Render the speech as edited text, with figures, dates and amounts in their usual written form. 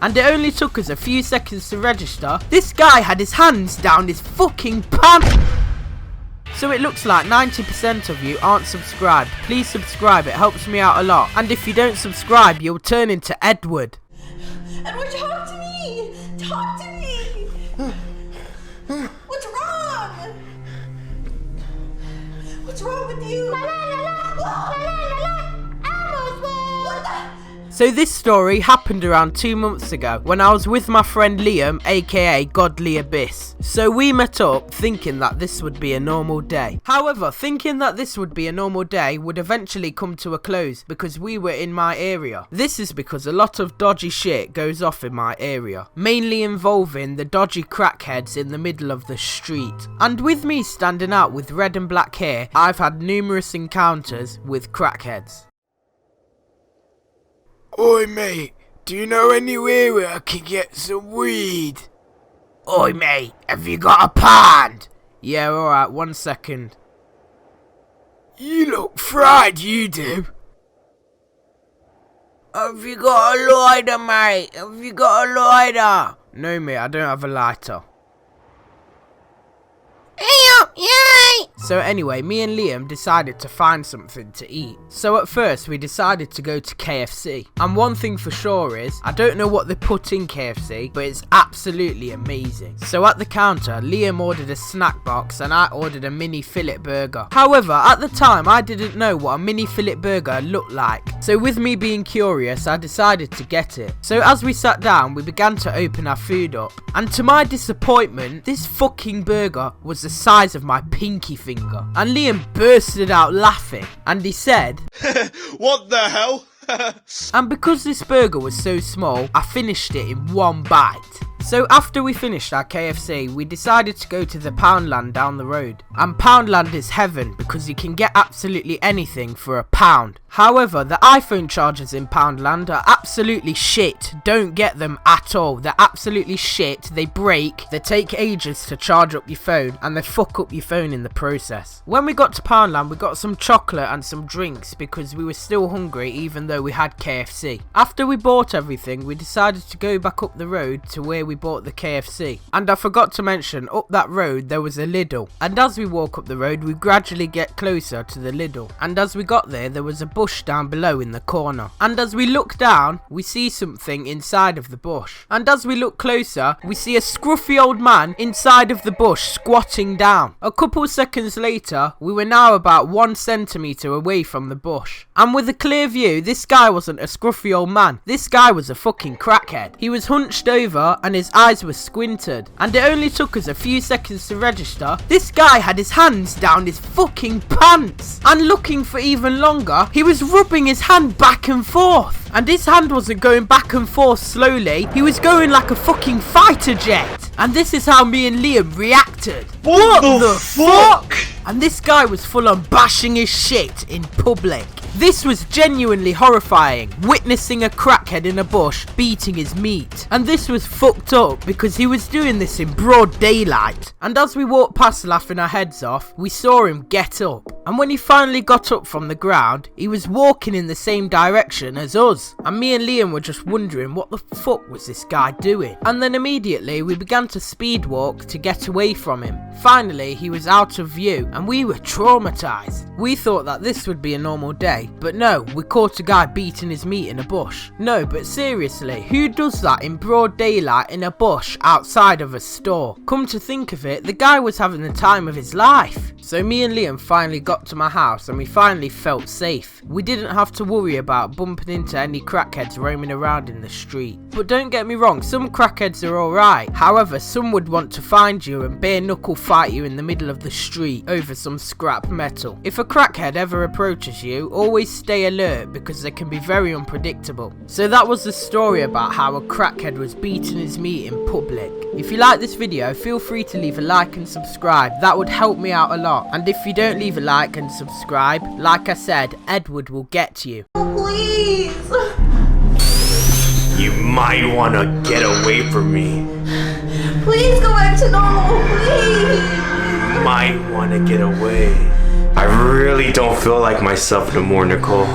and it only took us a few seconds to register, this guy had his hands down his fucking pants. So it looks like 90% of you aren't subscribed. Please subscribe, it helps me out a lot. And if you don't subscribe, you'll turn into Edward. Edward, talk to me! Talk to me! What's wrong? What's wrong with you? La, la, la, la. La, la, la, la. What the? So this story happened around 2 months ago when I was with my friend Liam, aka GodlyAbyss. So we met up thinking that this would be a normal day. However, thinking that this would be a normal day would eventually come to a close because we were in my area. This is because a lot of dodgy shit goes off in my area, mainly involving the dodgy crackheads in the middle of the street. And with me standing out with red and black hair, I've had numerous encounters with crackheads. Oi mate, do you know anywhere where I can get some weed? Oi mate, have you got a pound? Yeah, alright, 1 second. You look fried, you do. Have you got a lighter, mate? Have you got a lighter? No mate, I don't have a lighter. Yay! So anyway, me and Liam decided to find something to eat. So at first we decided to go to KFC. And one thing for sure is, I don't know what they put in KFC, but it's absolutely amazing. So at the counter, Liam ordered a snack box and I ordered a mini fillet burger. However, at the time I didn't know what a mini fillet burger looked like. So with me being curious, I decided to get it. So as we sat down, we began to open our food up. And to my disappointment, this fucking burger was the size of my pinky finger. And Liam bursted out laughing and he said, "What the hell?" And because this burger was so small, I finished it in one bite. So after we finished our KFC, we decided to go to the Poundland down the road. And Poundland is heaven because you can get absolutely anything for £1. However, the iPhone chargers in Poundland are absolutely shit. Don't get them at all. They're absolutely shit. They break, they take ages to charge up your phone, and they fuck up your phone in the process. When we got to Poundland, we got some chocolate and some drinks because we were still hungry even though we had KFC. After we bought everything, we decided to go back up the road to where we bought the KFC. And I forgot to mention, up that road there was a Lidl. And as we walk up the road, we gradually get closer to the Lidl. And as we got there was a bush down below in the corner. And as we look down, we see something inside of the bush. And as we look closer, we see a scruffy old man inside of the bush squatting down. A couple seconds later, we were now about 1 centimetre away from the bush. And with a clear view, this guy wasn't a scruffy old man. This guy was a fucking crackhead. He was hunched over and his eyes were squinted. And it only took us a few seconds to register. This guy had his hands down his fucking pants. And looking for even longer, he was rubbing his hand back and forth. And his hand wasn't going back and forth slowly. He was going like a fucking fighter jet. And this is how me and Liam reacted. What the fuck? And this guy was full on bashing his shit in public. This was genuinely horrifying, witnessing a crackhead in a bush beating his meat. And this was fucked up because he was doing this in broad daylight. And as we walked past laughing our heads off, we saw him get up. And when he finally got up from the ground, he was walking in the same direction as us. And me and Liam were just wondering what the fuck was this guy doing. And then immediately we began to speed walk to get away from him. Finally, he was out of view and we were traumatized. We thought that this would be a normal day, but no, we caught a guy beating his meat in a bush. No, but seriously, who does that in broad daylight in a bush outside of a store? Come to think of it, the guy was having the time of his life. So me and Liam finally got to my house and we finally felt safe. We didn't have to worry about bumping into any crackheads roaming around in the street. But don't get me wrong, some crackheads are alright. However, some would want to find you and bare knuckle fight you in the middle of the street over some scrap metal. If a crackhead ever approaches you, always stay alert because they can be very unpredictable. So that was the story about how a crackhead was beating his meat in public. If you like this video, feel free to leave a like and subscribe. That would help me out a lot. And if you don't leave a like and subscribe, like I said, Edward will get to you. Oh, please. You might want to get away from me. Please go back to normal, please. You might want to get away. I really don't feel like myself no more, Nicole.